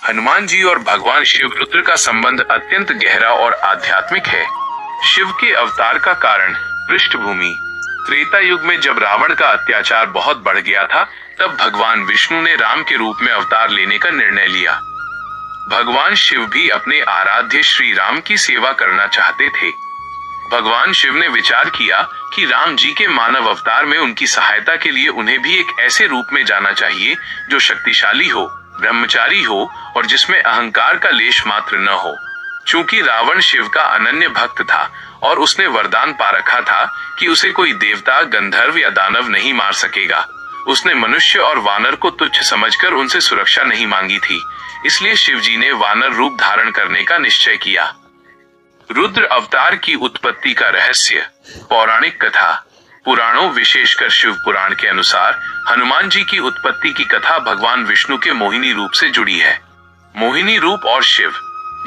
हनुमान जी और भगवान शिव रुद्र का संबंध अत्यंत गहरा और आध्यात्मिक है। शिव के अवतार का कारण पृष्ठभूमि। त्रेता युग में जब रावण का अत्याचार बहुत बढ़ गया था, तब भगवान विष्णु ने राम के रूप में अवतार लेने का निर्णय लिया। भगवान शिव भी अपने आराध्य श्री राम की सेवा करना चाहते थे। भगवान शिव ने विचार किया कि राम जी के मानव अवतार में उनकी सहायता के लिए उन्हें भी एक ऐसे रूप में जाना चाहिए जो शक्तिशाली हो, ब्रह्मचारी हो और जिसमें अहंकार का लेश मात्र न हो। चूंकि रावण शिव का अनन्य भक्त था और उसने वरदान पा रखा था कि उसे कोई देवता, गंधर्व या दानव नहीं मार सकेगा, उसने मनुष्य और वानर को तुच्छ समझकर उनसे सुरक्षा नहीं मांगी थी। इसलिए शिव जी ने वानर रूप धारण करने का निश्चय किया। रुद्र अवतार की उत्पत्ति का रहस्य। पौराणिक कथा। पुराणों, विशेषकर शिव पुराण के अनुसार हनुमान जी की उत्पत्ति की कथा भगवान विष्णु के मोहिनी रूप से जुड़ी है। मोहिनी रूप और शिव।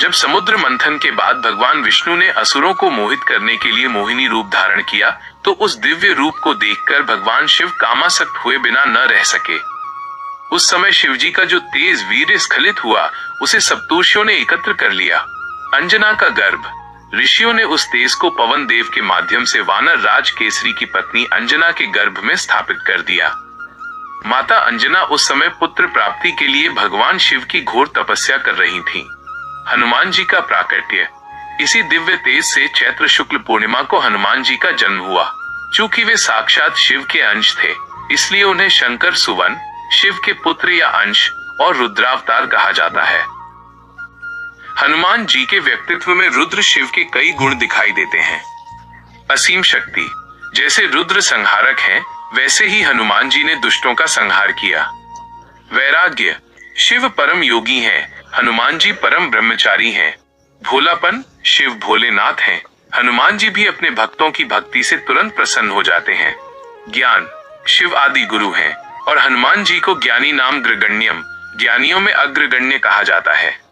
जब समुद्र मंथन के बाद भगवान विष्णु ने असुरों को मोहित करने के लिए मोहिनी रूप धारण किया, तो उस दिव्य रूप को देखकर भगवान शिव कामासक्त हुए बिना न रह सके। उस समय शिव जी का जो तेज वीर्य स्खलित हुआ, उसे सप्तर्षियों ने एकत्र कर लिया। अंजना का गर्भ। ऋषियों ने उस तेज को पवन देव के माध्यम से वानर राज केसरी की पत्नी अंजना के गर्भ में स्थापित कर दिया। माता अंजना उस समय पुत्र प्राप्ति के लिए भगवान शिव की घोर तपस्या कर रही थीं। हनुमान जी का प्राकट्य। इसी दिव्य तेज से चैत्र शुक्ल पूर्णिमा को हनुमान जी का जन्म हुआ। चूंकि वे साक्षात शिव के अंश थे, इसलिए उन्हें शंकर सुवन, शिव के पुत्र या अंश और रुद्रावतार कहा जाता है। हनुमान जी के व्यक्तित्व में रुद्र शिव के कई गुण दिखाई देते हैं। असीम शक्ति। जैसे रुद्र संहारक हैं, वैसे ही हनुमान जी ने दुष्टों का संहार किया। वैराग्य। शिव परम योगी हैं, हनुमान जी परम ब्रह्मचारी हैं। भोलापन। शिव भोलेनाथ हैं, हनुमान जी भी अपने भक्तों की भक्ति से तुरंत प्रसन्न हो जाते हैं। ज्ञान। शिव आदि गुरु हैं और हनुमान जी को ज्ञानी नाम ग्रगण्यम, ज्ञानियों में अग्रगण्य कहा जाता है।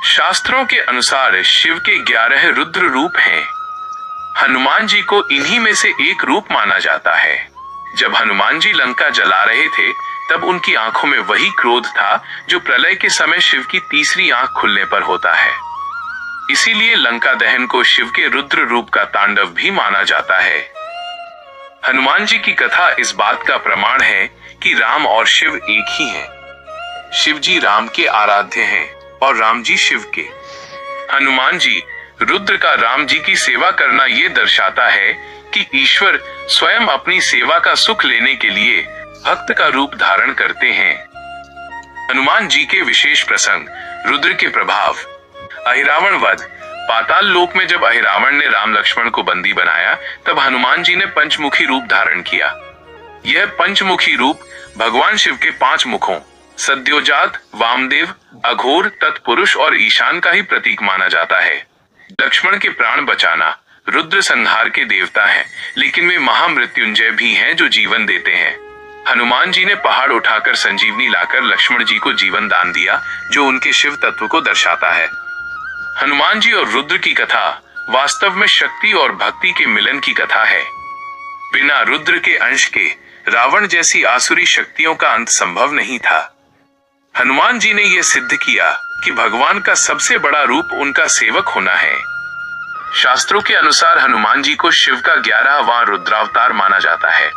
शास्त्रों के अनुसार शिव के 11 रुद्र रूप हैं। हनुमान जी को इन्हीं में से एक रूप माना जाता है। जब हनुमान जी लंका जला रहे थे, तब उनकी आंखों में वही क्रोध था जो प्रलय के समय शिव की तीसरी आंख खुलने पर होता है। इसीलिए लंका दहन को शिव के रुद्र रूप का तांडव भी माना जाता है। हनुमान जी की कथा इस बात का प्रमाण है कि राम और शिव एक ही हैं। शिव जी राम के आराध्य हैं और राम जी शिव के। हनुमान जी रुद्र का राम जी की सेवा करना ये दर्शाता है कि ईश्वर स्वयं अपनी सेवा का सुख लेने के लिए भक्त का रूप धारण करते हैं। हनुमान जी के विशेष प्रसंग। रुद्र के प्रभाव। अहिरावण वध। पाताल लोक में जब अहिरावण ने राम लक्ष्मण को बंदी बनाया, तब हनुमान जी ने पंचमुखी रूप धारण किया। यह पंचमुखी रूप भगवान शिव के 5 मुखों सद्योजात, वामदेव, अघोर, तत्पुरुष और ईशान का ही प्रतीक माना जाता है। लक्ष्मण के प्राण बचाना। रुद्र संहार के देवता हैं, लेकिन वे महामृत्युंजय भी हैं जो जीवन देते हैं। हनुमान जी ने पहाड़ उठाकर संजीवनी लाकर लक्ष्मण जी को जीवन दान दिया, जो उनके शिव तत्व को दर्शाता है। हनुमान जी और रुद्र की कथा वास्तव में शक्ति और भक्ति के मिलन की कथा है। बिना रुद्र के अंश के रावण जैसी आसुरी शक्तियों का अंत संभव नहीं था। हनुमान जी ने यह सिद्ध किया कि भगवान का सबसे बड़ा रूप उनका सेवक होना है। शास्त्रों के अनुसार हनुमान जी को शिव का 11वां रुद्रावतार माना जाता है।